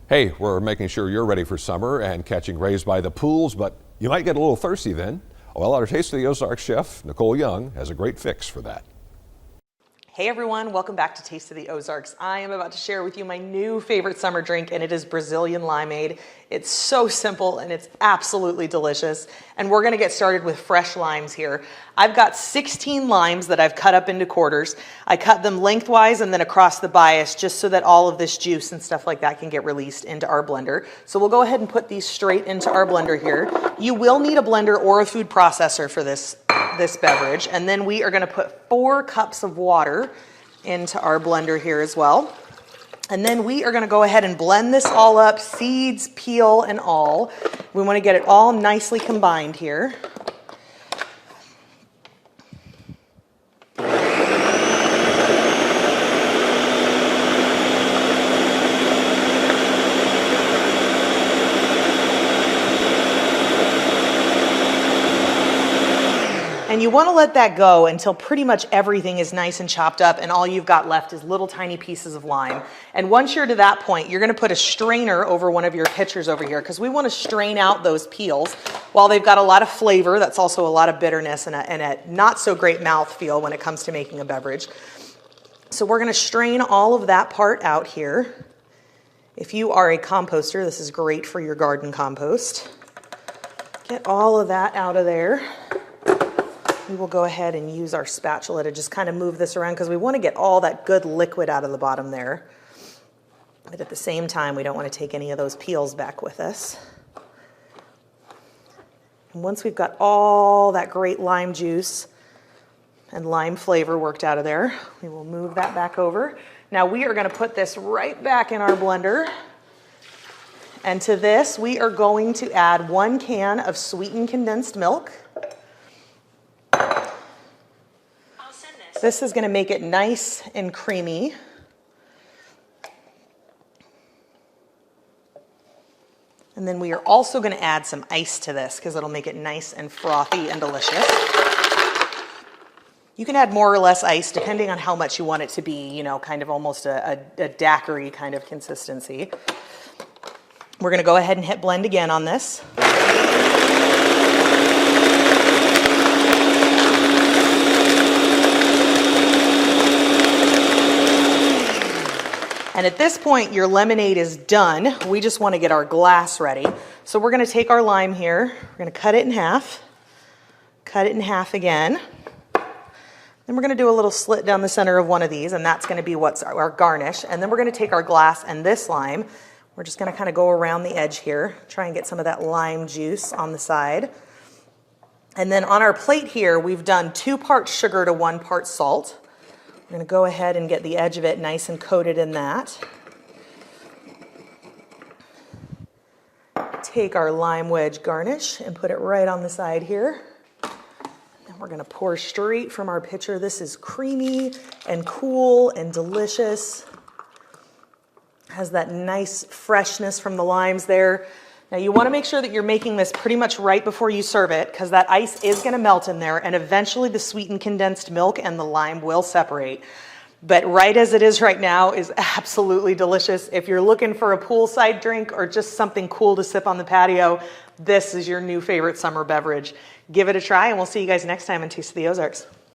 Hey, we're making sure you're ready for summer and catching rays by the pools, but you might get a little thirsty then. Well, our Taste of the Ozarks chef, Nicole Young, has a great fix for that. Hey everyone, welcome back to Taste of the Ozarks. I am about to share with you my new favorite summer drink, and it is Brazilian limeade. It's so simple and it's absolutely delicious. And we're gonna get started with fresh limes here. I've got 16 limes that I've cut up into quarters. I cut them lengthwise and then across the bias just so that all of this juice and stuff like that can get released into our blender. So we'll go ahead and put these straight into our blender here. You will need a blender or a food processor for this beverage. And then we are gonna put 4 cups of water into our blender here as well. And then we are gonna go ahead and blend this all up, seeds, peel, and all. We wanna get it all nicely combined here. And you want to let that go until pretty much everything is nice and chopped up and all you've got left is little tiny pieces of lime. And once you're to that point, you're going to put a strainer over one of your pitchers over here because we want to strain out those peels. While they've got a lot of flavor, that's also a lot of bitterness and a not so great mouthfeel when it comes to making a beverage. So we're going to strain all of that part out here. If you are a composter, this is great for your garden compost. Get all of that out of there. We will go ahead and use our spatula to just kind of move this around because we want to get all that good liquid out of the bottom there. But at the same time, we don't want to take any of those peels back with us. And once we've got all that great lime juice and lime flavor worked out of there, we will move that back over. Now we are going to put this right back in our blender. And to this, we are going to add 1 can of sweetened condensed milk. This is going to make it nice and creamy. And then we are also going to add some ice to this because it'll make it nice and frothy and delicious. You can add more or less ice depending on how much you want it to be, you know, kind of almost a daiquiri kind of consistency. We're going to go ahead and hit blend again on this. And at this point, your lemonade is done. We just want to get our glass ready. So we're going to take our lime here. We're going to cut it in half again. Then we're going to do a little slit down the center of one of these, and that's going to be what's our garnish. And then we're going to take our glass and this lime. We're just going to kind of go around the edge here, try and get some of that lime juice on the side. And then on our plate here, we've done 2 parts sugar to 1 part salt. We're going to go ahead and get the edge of it nice and coated in that. Take our lime wedge garnish and put it right on the side here. And we're going to pour straight from our pitcher. This is creamy and cool and delicious. Has that nice freshness from the limes there. Now you want to make sure that you're making this pretty much right before you serve it because that ice is going to melt in there and eventually the sweetened condensed milk and the lime will separate. But right as it is right now is absolutely delicious. If you're looking for a poolside drink or just something cool to sip on the patio, this is your new favorite summer beverage. Give it a try and we'll see you guys next time on Taste of the Ozarks.